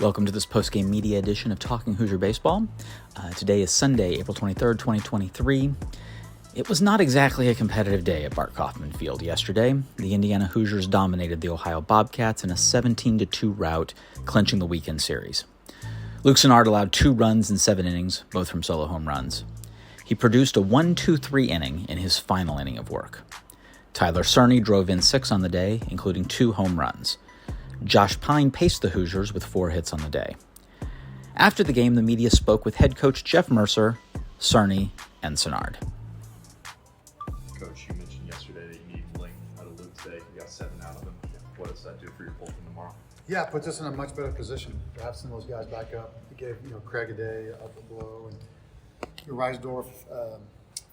Welcome to this postgame media edition of Talking Hoosier Baseball. Today is Sunday, April 23rd, 2023. It was not exactly a competitive day at Bart Kaufman Field yesterday. The Indiana Hoosiers dominated the Ohio Bobcats in a 17-2 rout, clinching the weekend series. Luke Sinnard allowed 2 runs in 7 innings, both from solo home runs. He produced a 1-2-3 inning in his final inning of work. Tyler Cerny drove in 6 on the day, including 2 home runs. Josh Pyne paced the Hoosiers with 4 hits on the day. After the game, the media spoke with head coach Jeff Mercer, Cerny, and Sinnard. Coach, you mentioned yesterday that you need length out of Luke today. You got 7 out of him. What does that do for your bullpen tomorrow? Yeah, it puts us in a much better position to have some of those guys back up. It gave Craig a day up below, and Reisdorf,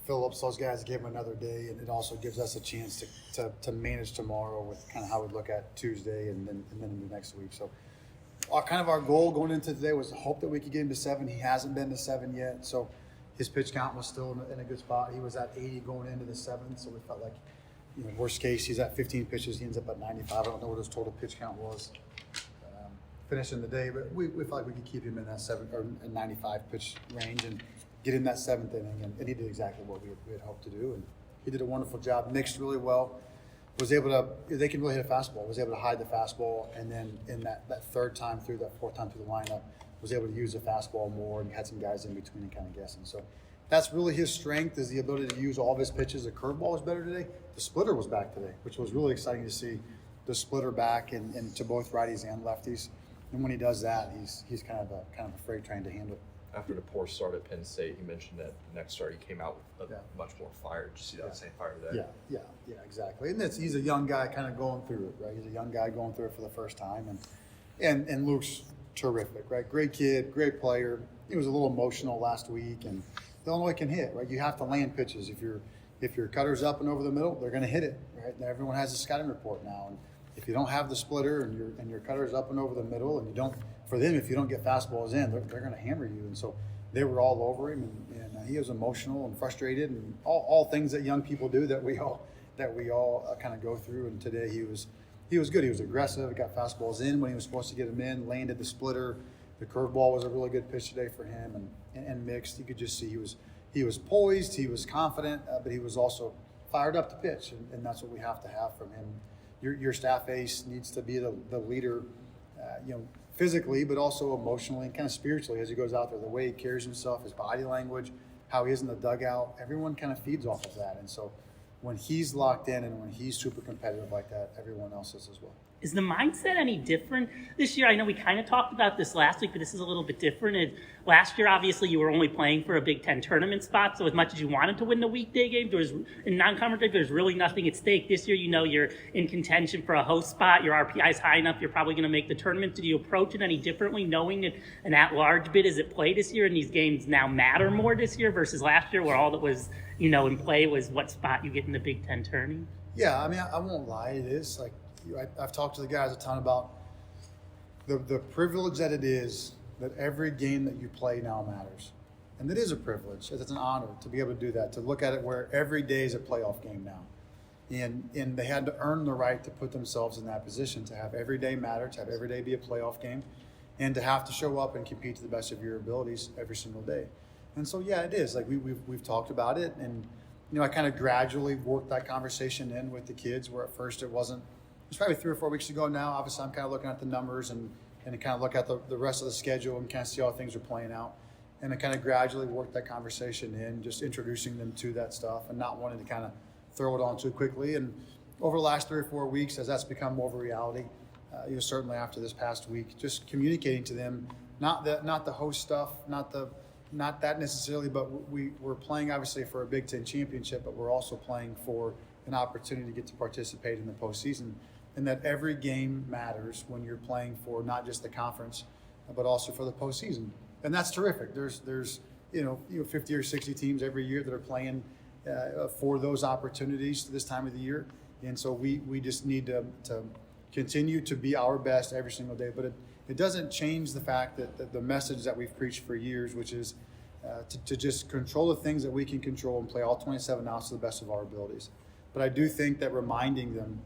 Phillips, those guys gave him another day, and it also gives us a chance to manage tomorrow with kind of how we look at Tuesday and then into next week. So our goal going into today was to hope that we could get him to 7. He hasn't been to 7 yet, so his pitch count was still in a good spot. He was at 80 going into the 7th, so we felt like, worst case, he's at 15 pitches, he ends up at 95. I don't know what his total pitch count was finishing the day, but we felt like we could keep him in that 7 or 95 pitch range and get in that 7th inning, and he did exactly what we had hoped to do, and he did a wonderful job, mixed really well, was able to, they can really hit a fastball, was able to hide the fastball, and then in that 4th time through the lineup, was able to use the fastball more and had some guys in between and kind of guessing. So that's really his strength, is the ability to use all of his pitches. The curveball was better today. The splitter was back today, which was really exciting to see the splitter back and to both righties and lefties. And when he does that, he's kind of a freight train to handle. After the poor start at Penn State, he mentioned that the next start he came out with much more fire. Did you see that same fire today? Yeah, exactly. And he's a young guy kind of going through it, right? He's a young guy going through it for the first time. And Luke's terrific, right? Great kid, great player. He was a little emotional last week, and Illinois can hit, right? You have to land pitches. If your cutter's up and over the middle, they're going to hit it, right? And everyone has a scouting report now. And if you don't have the splitter and your cutter's up and over the middle, and if you don't get fastballs in, they're going to hammer you. And so they were all over him, and he was emotional and frustrated, and all things that young people do that we all kind of go through. And today he was good. He was aggressive. He got fastballs in when he was supposed to get them in. Landed the splitter. The curveball was a really good pitch today for him, and mixed. You could just see he was poised. He was confident, but he was also fired up to pitch, and that's what we have to have from him. Your staff ace needs to be the leader, physically, but also emotionally and kind of spiritually as he goes out there. The way he carries himself, his body language, how he is in the dugout, everyone kind of feeds off of that. And so when he's locked in and when he's super competitive like that, everyone else is as well. Is the mindset any different this year? I know we kind of talked about this last week, but this is a little bit different. Last year, obviously, you were only playing for a Big Ten tournament spot, so as much as you wanted to win the weekday game, in non-conference games, there's really nothing at stake. This year, you're in contention for a host spot. Your RPI is high enough. You're probably going to make the tournament. Did you approach it any differently, knowing that an at-large bid is at play this year, and these games now matter more this year versus last year, where all that was, in play was what spot you get in the Big Ten tourney? Yeah, I mean, I won't lie. It is like, I've talked to the guys a ton about the privilege that it is that every game that you play now matters. And it is a privilege. It's an honor to be able to do that, to look at it where every day is a playoff game now. And they had to earn the right to put themselves in that position, to have every day matter, to have every day be a playoff game, and to have to show up and compete to the best of your abilities every single day. And so, yeah, it is. Like we've talked about it, and I kind of gradually worked that conversation in with the kids, where at first it was probably 3 or 4 weeks ago now. Obviously, I'm kind of looking at the numbers and kind of look at the rest of the schedule and kind of see how things are playing out. And I kind of gradually worked that conversation in, just introducing them to that stuff and not wanting to kind of throw it on too quickly. And over the last 3 or 4 weeks, as that's become more of a reality, certainly after this past week, just communicating to them, not the host stuff, not that necessarily, but we're playing obviously for a Big Ten championship, but we're also playing for an opportunity to get to participate in the postseason. And that every game matters when you're playing for not just the conference, but also for the postseason. And that's terrific. There's 50 or 60 teams every year that are playing for those opportunities this time of the year. And so we just need to continue to be our best every single day. But it doesn't change the fact that the message that we've preached for years, which is to just control the things that we can control and play all 27 outs to the best of our abilities. But I do think that reminding them,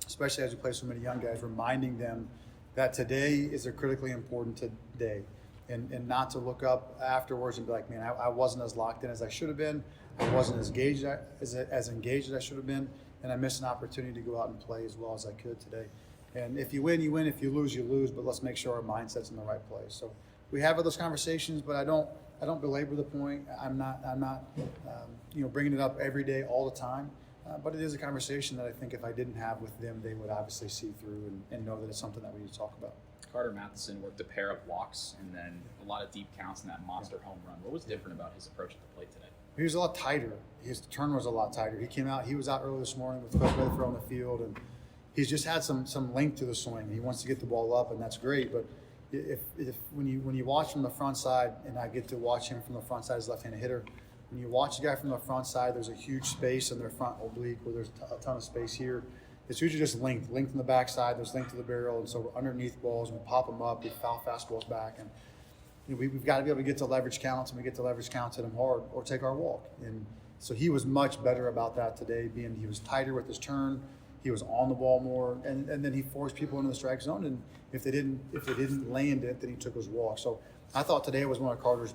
especially as we play so many young guys, reminding them that today is a critically important day, and not to look up afterwards and be like, man, I wasn't as locked in as I should have been. I wasn't as engaged as I should have been, and I missed an opportunity to go out and play as well as I could today. And if you win, you win. If you lose, you lose. But let's make sure our mindset's in the right place. So we have those conversations, but I don't belabor the point. I'm not bringing it up every day all the time. But it is a conversation that I think if I didn't have with them, they would obviously see through and know that it's something that we need to talk about. Carter Matheson worked a pair of walks and then a lot of deep counts in that monster home run. What was different about his approach at the plate today? He was a lot tighter. His turn was a lot tighter. He was out early this morning with Coach Rutherford on the field, and he's just had some length to the swing. He wants to get the ball up, and that's great. But if when you watch from the front side, and I get to watch him from the front side as a left-handed hitter, when you watch a guy from the front side, there's a huge space in their front oblique where there's a ton of space here. It's usually just length in the backside. There's length to the barrel, and so we're underneath balls, and we pop them up, we foul fastballs back, and we've got to be able to get to leverage counts, and we get to leverage counts, hit them hard, or take our walk. And so he was much better about that today, being he was tighter with his turn, he was on the ball more, and then he forced people into the strike zone, and if they didn't land it, then he took his walk. So I thought today was one of Carter's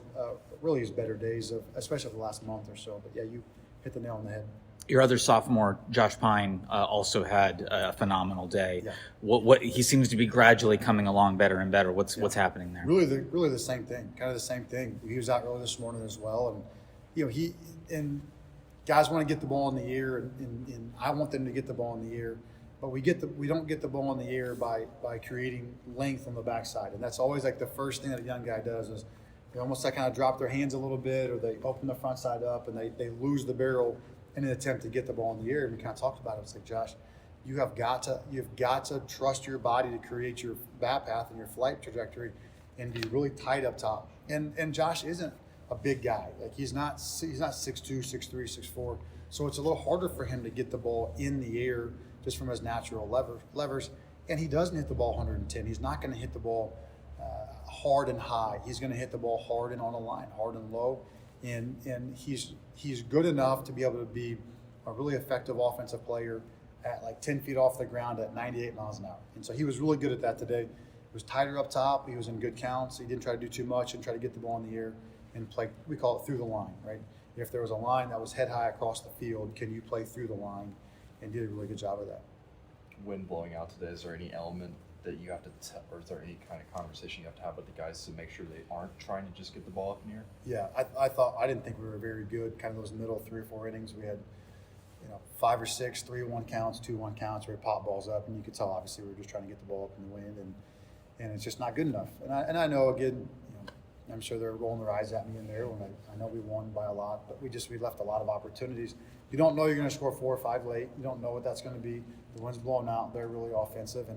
really his better days, especially of the last month or so. But yeah, you hit the nail on the head. Your other sophomore, Josh Pyne, also had a phenomenal day. Yeah. What he seems to be gradually coming along better and better. What's happening there? Really the same thing, kind of the same thing. He was out early this morning as well, and guys want to get the ball in the air, and I want them to get the ball in the air, but we don't get the ball in the air by creating length on the backside, and that's always like the first thing that a young guy does is they almost like kind of drop their hands a little bit, or they open the front side up, and they lose the barrel in an attempt to get the ball in the air. And we kind of talked about it. It's like, Josh, you've got to trust your body to create your bat path and your flight trajectory, and be really tight up top. And Josh isn't a big guy. Like he's not 6'2", 6'3", 6'4". So it's a little harder for him to get the ball in the air just from his natural levers. And he doesn't hit the ball 110. He's not going to hit the ball hard and high. He's going to hit the ball hard and on the line, hard and low. And he's good enough to be able to be a really effective offensive player at like 10 feet off the ground at 98 miles an hour. And so he was really good at that today. He was tighter up top. He was in good counts. He didn't try to do too much and try to get the ball in the air and play, we call it through the line, right? If there was a line that was head high across the field, can you play through the line? And did a really good job of that. Wind blowing out today, is there any element that you have to or is there any kind of conversation you have to have with the guys to make sure they aren't trying to just get the ball up in the air? Yeah, I didn't think we were very good. Kind of those middle 3 or 4 innings, we had 5 or 6 3-1 counts, 2-1 counts where we pop balls up, and you could tell obviously we were just trying to get the ball up in the wind, and it's just not good enough. And I know again, I'm sure they're rolling their eyes at me in there when I know we won by a lot, but we left a lot of opportunities. You don't know you're going to score 4 or 5 late. You don't know what that's going to be. The wind's blowing out. They're really offensive,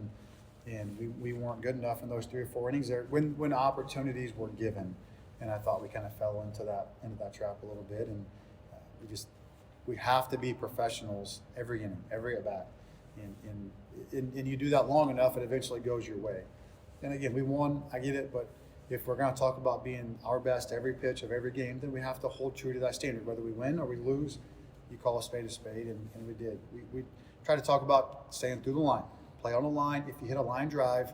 and we weren't good enough in those 3 or 4 innings there when opportunities were given. And I thought we kind of fell into that trap a little bit. And we have to be professionals every inning, every at bat, and you do that long enough, it eventually goes your way. And again, we won. I get it, but if we're going to talk about being our best every pitch of every game, then we have to hold true to that standard. Whether we win or we lose, you call a spade, and we did. We try to talk about staying through the line, play on the line. If you hit a line drive,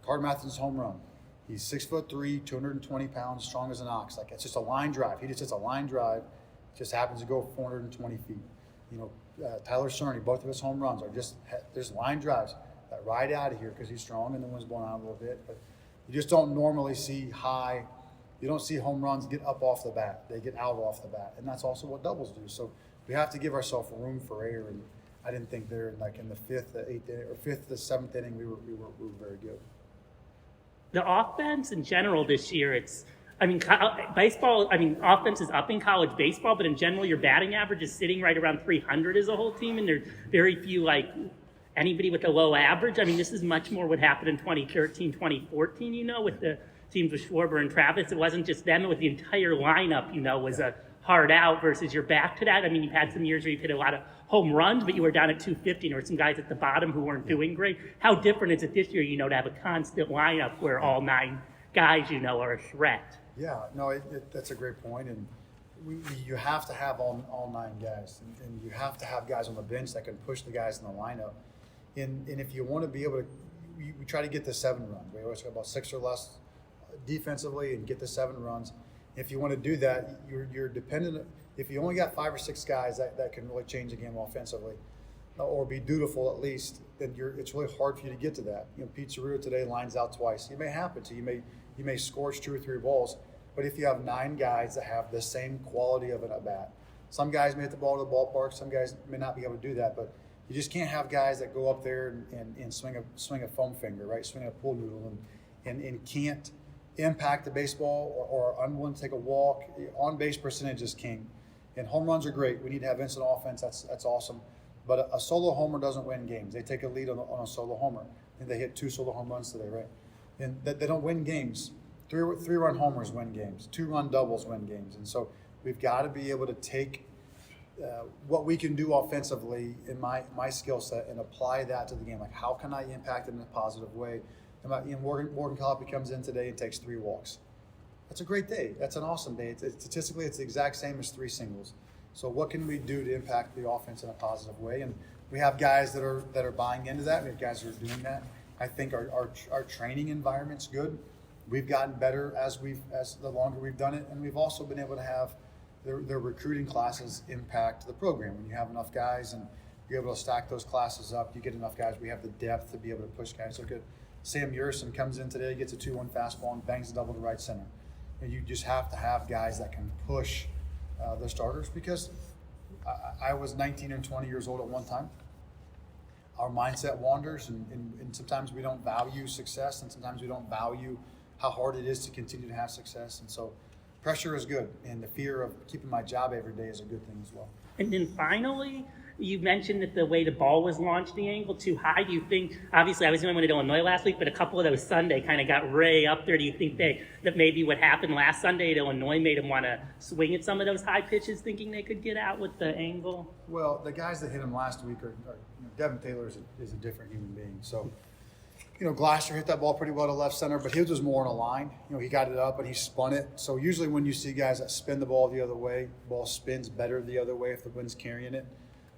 Carter Matheson's home run, he's 6'3", 220 pounds, strong as an ox. Like it's just a line drive. He just hits a line drive, just happens to go 420 feet. Tyler Cerny, both of his home runs are there's line drives that ride out of here because he's strong and the wind's blowing out a little bit, but you just don't normally see you don't see home runs get up off the bat. They get out off the bat, and that's also what doubles do. So we have to give ourselves room for error, and I didn't think they're like in the 5th, the 8th, or 5th, the 7th inning we were very good. The offense in general this year, baseball, offense is up in college baseball, but in general, your batting average is sitting right around 300 as a whole team, and there's very few, anybody with a low average. This is much more what happened in 2013, 2014, with the teams with Schwarber and Travis. It wasn't just them, it was the entire lineup, was a hard out versus you're back to that. You've had some years where you've hit a lot of home runs, but you were down at 250, and there were some guys at the bottom who weren't doing great. How different is it this year, to have a constant lineup where all 9 guys, are a threat? Yeah, no, that's a great point, and you have to have all 9 guys, and you have to have guys on the bench that can push the guys in the lineup. And if you want to be able to, we try to get to 7 runs. We always talk about 6 or less defensively and get to 7 runs. If you want to do that, you're dependent. If you only got 5 or 6 guys that can really change the game offensively, or be dutiful at least, then it's really hard for you to get to that. Pete Cerruto today lines out twice. It may happen to you. You may scorch 2 or 3 balls, but if you have 9 guys that have the same quality of an at bat, some guys may hit the ball to the ballpark, some guys may not be able to do that, but you just can't have guys that go up there and swing a foam finger, right? Swing a pool noodle and can't impact the baseball or unwilling to take a walk. On base percentage is king, and home runs are great. We need to have instant offense. That's awesome. But a solo homer doesn't win games. They take a lead on a solo homer, and they hit 2 solo home runs today, right? And they don't win games. 3-run homers win games. 2-run doubles win games. And so we've got to be able to take what we can do offensively in my skill set and apply that to the game. Like, how can I impact it in a positive way? Morgan Collaby comes in today and takes 3 walks. That's a great day. That's an awesome day. Statistically, it's the exact same as 3 singles. So what can we do to impact the offense in a positive way? And we have guys that are buying into that. We have guys that are doing that. I think our training environment's good. We've gotten better as the longer we've done it, and we've also been able to have their recruiting classes impact the program. When you have enough guys and you're able to stack those classes up, you get enough guys. We have the depth to be able to push guys. Look at Sam Urison comes in today, gets a 2-1 fastball and bangs a double to right center. And you just have to have guys that can push the starters, because I was 19 and 20 years old at one time. Our mindset wanders, and sometimes we don't value success, and sometimes we don't value how hard it is to continue to have success. And so pressure is good, and the fear of keeping my job every day is a good thing as well. And then finally, you mentioned that the way the ball was launched, the angle too high. Do you think, obviously I was the only one at Illinois last week, but a couple of those Sunday kind of got Ray up there. Do you think that maybe what happened last Sunday at Illinois made him want to swing at some of those high pitches, thinking they could get out with the angle? Well, the guys that hit him last week Devin Taylor is a different human being. So, Glasser hit that ball pretty well to left center, but his was more in a line. He got it up and he spun it. So usually when you see guys that spin the ball the other way, the ball spins better the other way if the wind's carrying it,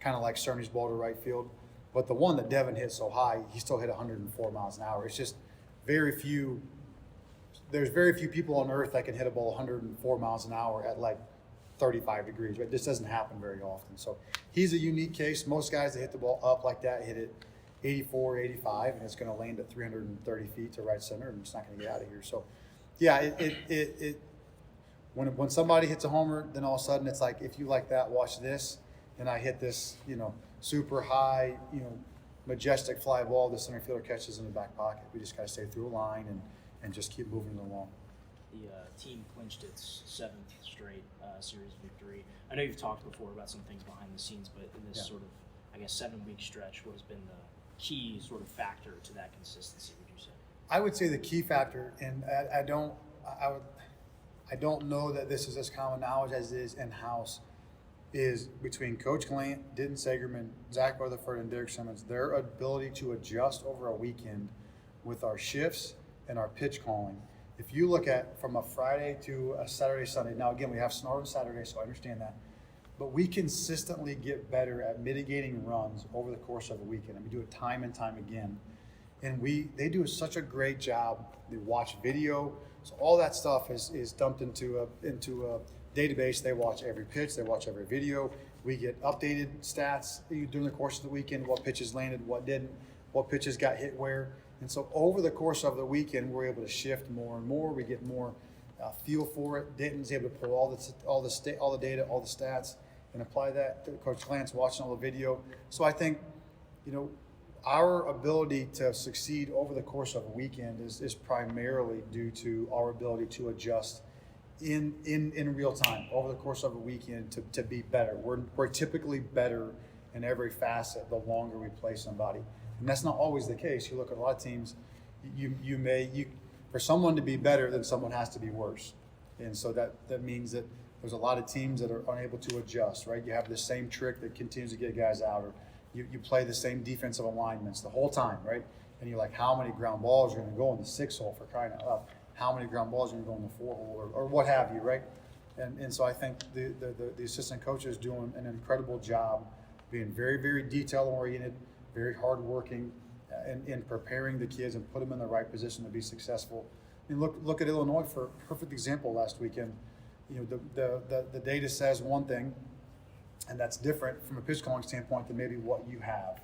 kind of like Cerny's ball to right field. But the one that Devin hit so high, he still hit 104 miles an hour. It's just there's very few people on earth that can hit a ball 104 miles an hour at like 35 degrees, right? This doesn't happen very often. So he's a unique case. Most guys that hit the ball up like that hit it 84, 85, and it's going to land at 330 feet to right center, and it's not going to get out of here. So, yeah, when somebody hits a homer, then all of a sudden it's like, if you like that, watch this. And I hit this, super high, majestic fly ball. The center fielder catches in the back pocket. We just got to stay through a line and just keep moving it along. The team clinched its 7th straight series victory. I know you've talked before about some things behind the scenes, but in this sort of, 7-week stretch, what has been the key sort of factor to that consistency, would you say? I would say the key factor, and I don't know that this is as common knowledge as it is in-house, is between Coach Glant, Denton Sagerman, Zach Rutherford, and Derek Simmons, their ability to adjust over a weekend with our shifts and our pitch calling. If you look at from a Friday to a Saturday, Sunday, now again, we have Sinnard on Saturday, so I understand that. But we consistently get better at mitigating runs over the course of a weekend, and we do it time and time again. And they do such a great job. They watch video, so all that stuff is dumped into a database. They watch every pitch, they watch every video. We get updated stats during the course of the weekend: what pitches landed, what didn't, what pitches got hit where. And so over the course of the weekend, we're able to shift more and more. We get more feel for it. Denton's able to pull all the data, all the stats, and apply that to Coach Glant's watching all the video. So I think, our ability to succeed over the course of a weekend is primarily due to our ability to adjust in real time over the course of a weekend to be better. We're typically better in every facet the longer we play somebody. And that's not always the case. You look at a lot of teams, for someone to be better, then someone has to be worse. And so that means that there's a lot of teams that are unable to adjust, right? You have the same trick that continues to get guys out, or you play the same defensive alignments the whole time, right? And you're like, how many ground balls are going to go in the 6-hole, for crying out loud? How many ground balls are going to go in the 4-hole, or what have you, right? And so I think the assistant coach is doing an incredible job being very, very detail-oriented, very hardworking, in preparing the kids and put them in the right position to be successful. I mean, look at Illinois for a perfect example last weekend. You know, the data says one thing, and that's different from a pitch calling standpoint than maybe what you have.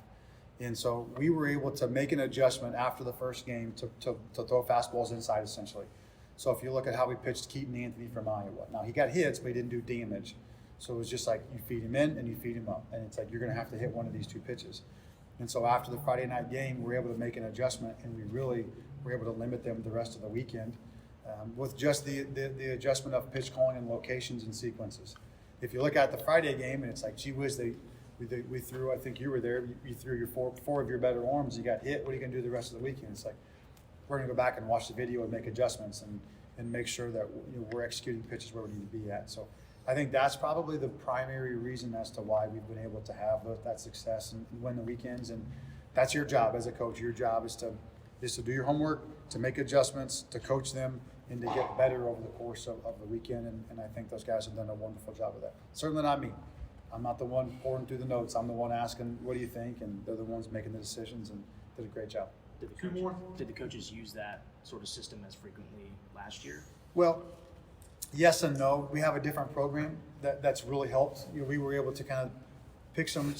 And so we were able to make an adjustment after the first game to throw fastballs inside essentially. So if you look at how we pitched Keaton Anthony from Iowa, now he got hits, but he didn't do damage. So it was just like you feed him in and you feed him up. And it's like you're going to have to hit one of these two pitches. And so after the Friday night game, we were able to make an adjustment, and we really were able to limit them the rest of the weekend with just the adjustment of pitch calling and locations and sequences. If you look at the Friday game, and it's like, gee whiz, we threw, I think you were there, you threw your four of your better arms, you got hit, what are you going to do the rest of the weekend? It's like, we're going to go back and watch the video and make adjustments and make sure that we're executing pitches where we need to be at. So I think that's probably the primary reason as to why we've been able to have that success and win the weekends. And that's your job as a coach. Your job is to do your homework, to make adjustments, to coach them, and to get better over the course of the weekend. And I think those guys have done a wonderful job of that. Certainly not me. I'm not the one pouring through the notes. I'm the one asking, what do you think? And they're the ones making the decisions, and did a great job. Did the coaches use that sort of system as frequently last year? Well, yes and no. We have a different program that's really helped. We were able to kind of pick some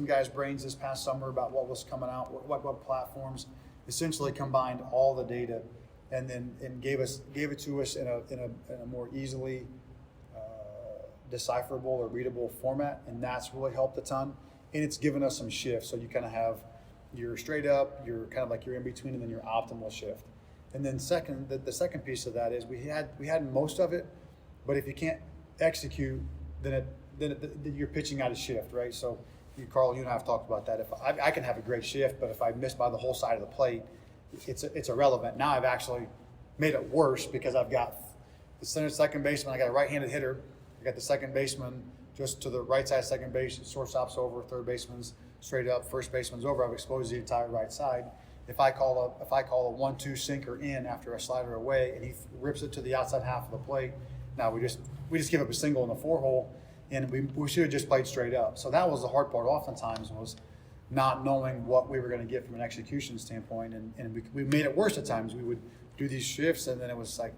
guys' brains this past summer about what was coming out, what platforms. Essentially combined all the data, and gave it to us in a more easily decipherable or readable format, and that's really helped a ton. And it's given us some shifts, so you kind of have your straight up, you're kind of like your in between, and then your optimal shift. And then the second piece of that is we had most of it, but if you can't execute, then you're pitching out of shift, right? So Carl, you and I have talked about that. If I can have a great shift, but if I miss by the whole side of the plate, it's irrelevant. Now I've actually made it worse because I've got the second baseman, I got a right-handed hitter, I got the second baseman just to the right side of second base, shortstop's over, third baseman's straight up, first baseman's over. I've exposed the entire right side. If I call a 1-2 sinker in after a slider away and he rips it to the outside half of the plate, now we just give up a single in the 4-hole, and we should have just played straight up. So that was the hard part oftentimes, was not knowing what we were going to get from an execution standpoint, and we made it worse at times. We would do these shifts, and then it was like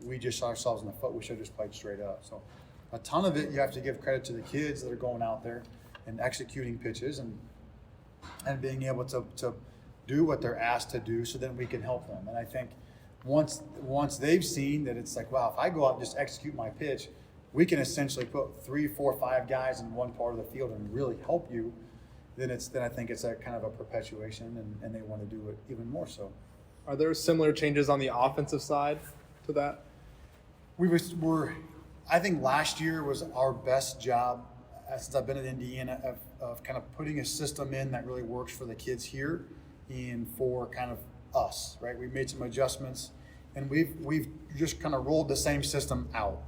we just shot ourselves in the foot. We should have just played straight up. So a ton of it, you have to give credit to the kids that are going out there and executing pitches and being able to do what they're asked to do, so then we can help them. And I think once they've seen that, it's like, wow, if I go out and just execute my pitch, we can essentially put 3, 4, 5 guys in one part of the field and really help you. Then I think it's a kind of a perpetuation, and they want to do it even more so. Are there similar changes on the offensive side to that? I think last year was our best job since I've been in Indiana of kind of putting a system in that really works for the kids here and for kind of us, right? We made some adjustments, and we've just kind of rolled the same system out.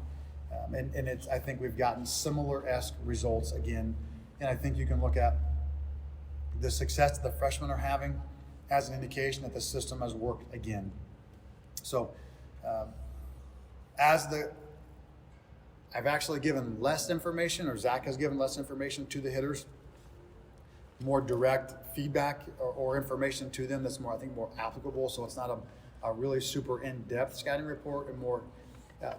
And I think we've gotten similar-esque results again. And I think you can look at the success that the freshmen are having as an indication that the system has worked again. So I've actually given less information, or Zach has given less information to the hitters, more direct feedback or information to them that's more, I think, more applicable. So it's not a really super in-depth scouting report, and more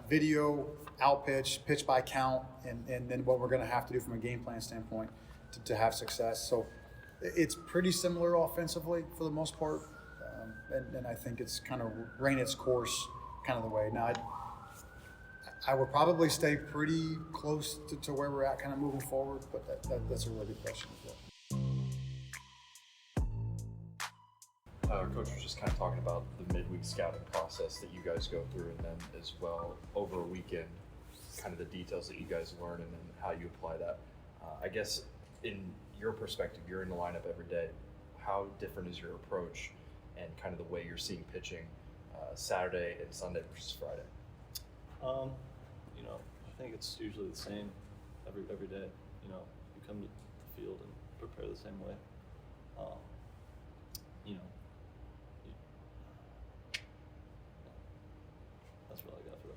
video, out pitch by count, and then what we're going to have to do from a game plan standpoint to have success. So it's pretty similar offensively for the most part, and I think it's kind of ran its course kind of the way. Now, I would probably stay pretty close to where we're at kind of moving forward, but that's a really good question as well. Our coach was just kind of talking about the midweek scouting process that you guys go through, and then as well over a weekend, kind of the details that you guys learn and then how you apply that. I guess in your perspective, you're in the lineup every day. How different is your approach and kind of the way you're seeing pitching Saturday and Sunday versus Friday? I think it's usually the same every day. You come to the field and prepare the same way. That's what I got for that.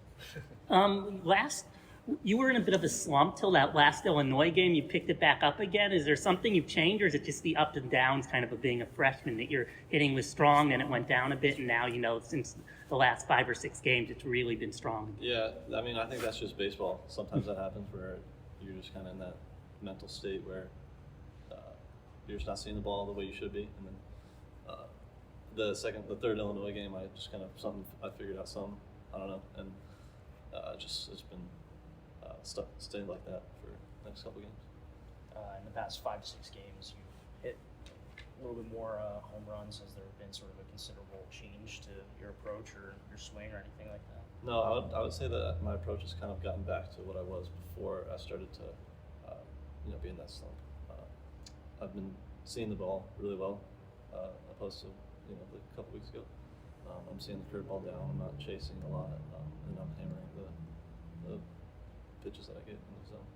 You were in a bit of a slump till that last Illinois game. You picked it back up again. Is there something you've changed, or is it just the ups and downs kind of being a freshman, that your hitting was strong, then it went down a bit, and now, since the last 5 or 6 games, it's really been strong? Yeah, I mean, I think that's just baseball. Sometimes that happens where you're just kind of in that mental state where you're just not seeing the ball the way you should be. And then the third Illinois game, I just kind of I figured out some, I don't know, and it's been staying like that for the next couple games. In the past 5 to 6 games, you've hit a little bit more home runs. Has there been sort of a considerable change to your approach or your swing or anything like that? No, I would say that my approach has kind of gotten back to what I was before I started to, be in that slump. I've been seeing the ball really well, opposed to a couple weeks ago. I'm seeing the curveball down. I'm not chasing a lot, and I'm hammering the pitches that I get in the zone.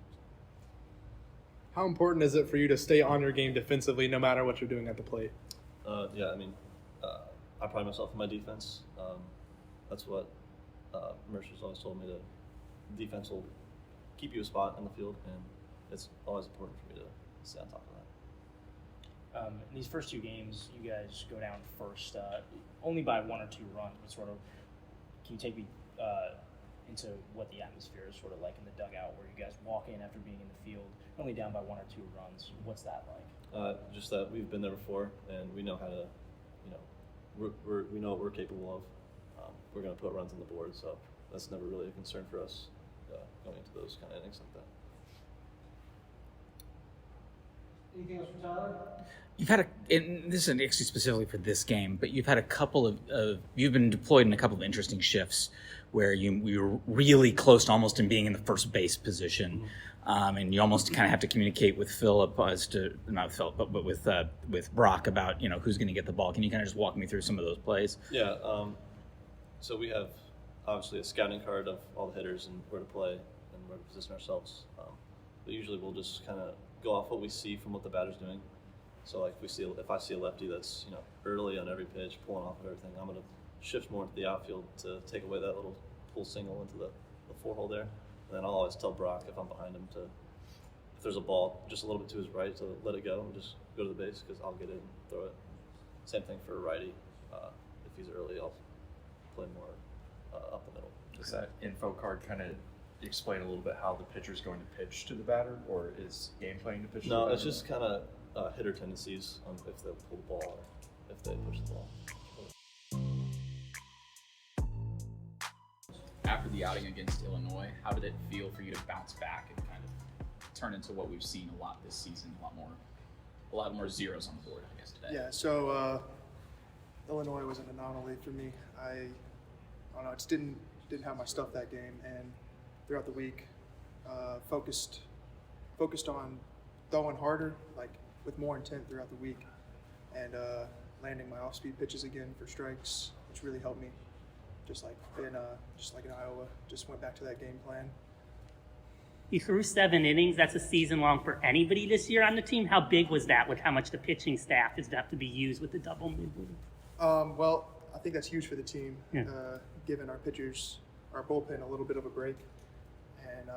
How important is it for you to stay on your game defensively no matter what you're doing at the plate? Yeah, I mean, I pride myself on my defense. That's what Mercer's always told me. Defense will keep you a spot in the field, and it's always important for me to stay on top of that. In these first 2 games, you guys go down first, only by 1 or 2 runs, but sort of, can you take me into what the atmosphere is sort of like in the dugout, where you guys walk in after being in the field, only down by 1 or 2 runs? What's that like? Just that we've been there before, and we know how to, we know what we're capable of. We're going to put runs on the board, so that's never really a concern for us going into those kind of innings like that. Anything else for Tyler? You've had and this isn't actually specifically for this game, but you've had a couple of you've been deployed in a couple of interesting shifts where you were really close to almost in being in the first base position, and you almost kind of have to communicate with Philip not Philip, but with Brock about who's going to get the ball. Can you kind of just walk me through some of those plays? Yeah. So we have obviously a scouting card of all the hitters and where to play and where to position ourselves. But usually we'll just kind of go off what we see from what the batter's doing. So like if I see a lefty that's early on every pitch, pulling off of everything, I'm gonna shift more into the outfield to take away that little pull single into the 4-hole there. And then I'll always tell Brock if I'm behind him if there's a ball just a little bit to his right, to let it go and just go to the base, because I'll get it and throw it. Same thing for a righty. If he's early, I'll play more up the middle. Does that info card kind of explain a little bit how the pitcher's going to pitch to the batter, or is game planning to pitch to the batter? No, it's just kind of hitter tendencies on if they'll pull the ball or if they push the ball. After the outing against Illinois, how did it feel for you to bounce back and kind of turn into what we've seen a lot this season, a lot more zeros on the board, I guess, today? Yeah, so Illinois was an anomaly for me. I don't know, I just didn't have my stuff that game, and throughout the week, focused on throwing harder, like with more intent throughout the week, and landing my off-speed pitches again for strikes, which really helped me. Just like in Iowa, just went back to that game plan. You threw 7 innings. That's a season long for anybody this year on the team. How big was that with how much the pitching staff is have to be used with the double mid-league? Well, I think that's huge for the team, giving our pitchers, our bullpen, a little bit of a break. And,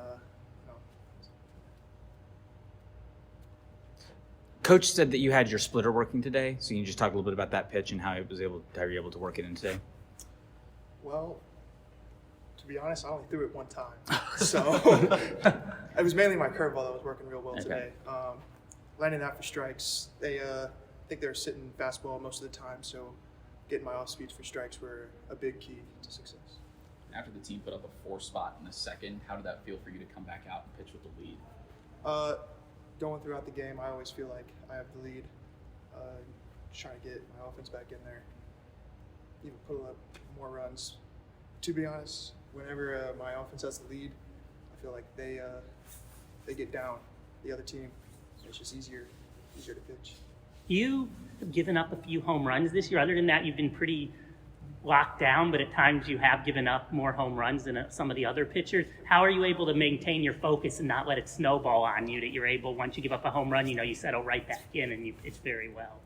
Coach said that you had your splitter working today, so you can just talk a little bit about that pitch and how you were able to work it in today. Well, to be honest, I only threw it one time. So it was mainly my curveball that was working real well today. Landing that for strikes. I think they were sitting fastball most of the time, so getting my off speeds for strikes were a big key to success. After the team put up a 4 spot in the second, how did that feel for you to come back out and pitch with the lead? Going throughout the game, I always feel like I have the lead. Just trying to get my offense back in there, even put up more runs. To be honest, whenever my offense has the lead, I feel like they get down the other team. It's just easier to pitch. You have given up a few home runs this year. Other than that, you've been pretty locked down, but at times you have given up more home runs than some of the other pitchers. How are you able to maintain your focus and not let it snowball on you, that you're able, once you give up a home run, you settle right back in and you pitch very well?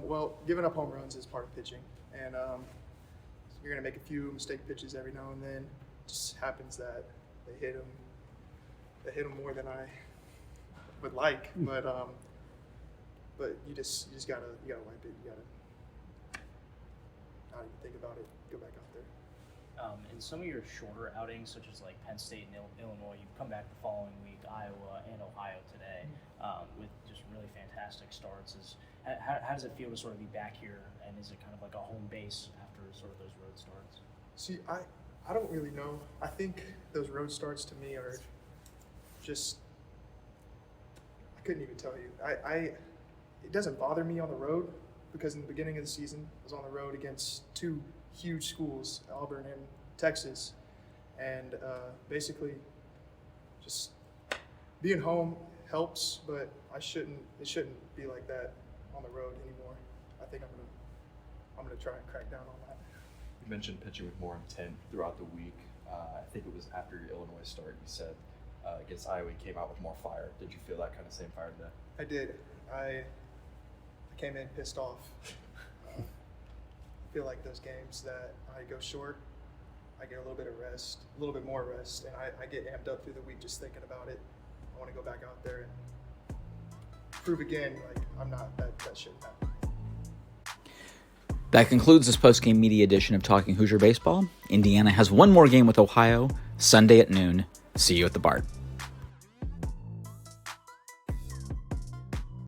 Well, giving up home runs is part of pitching, and you're going to make a few mistake pitches every now and then. It just happens that they hit them that hit them more than I would like, but you just gotta wipe it. You gotta not even think about it. Go back out there. In some of your shorter outings, such as like Penn State and Illinois, you come back the following week, Iowa and Ohio today, with just really fantastic starts. How does it feel to sort of be back here, and is it kind of like a home base after sort of those road starts? See, I don't really know. I think those road starts to me are just, I couldn't even tell you. It doesn't bother me on the road because in the beginning of the season, I was on the road against two huge schools, Auburn and Texas, and basically just being home helps, but it shouldn't be like that on the road anymore. I think I'm gonna try and crack down on that. You mentioned pitching with more intent throughout the week. I think it was after your Illinois start, you said against Iowa you came out with more fire. Did you feel that kind of same fire today? I did. I came in pissed off. I feel like those games that I go short, I get a little bit of rest, a little bit more rest, and I get amped up through the week just thinking about it. I want to go back out there and prove again, like I'm not, that shouldn't happen. That concludes this postgame media edition of Talking Hoosier Baseball. Indiana has one more game with Ohio, Sunday at noon. See you at the Bart.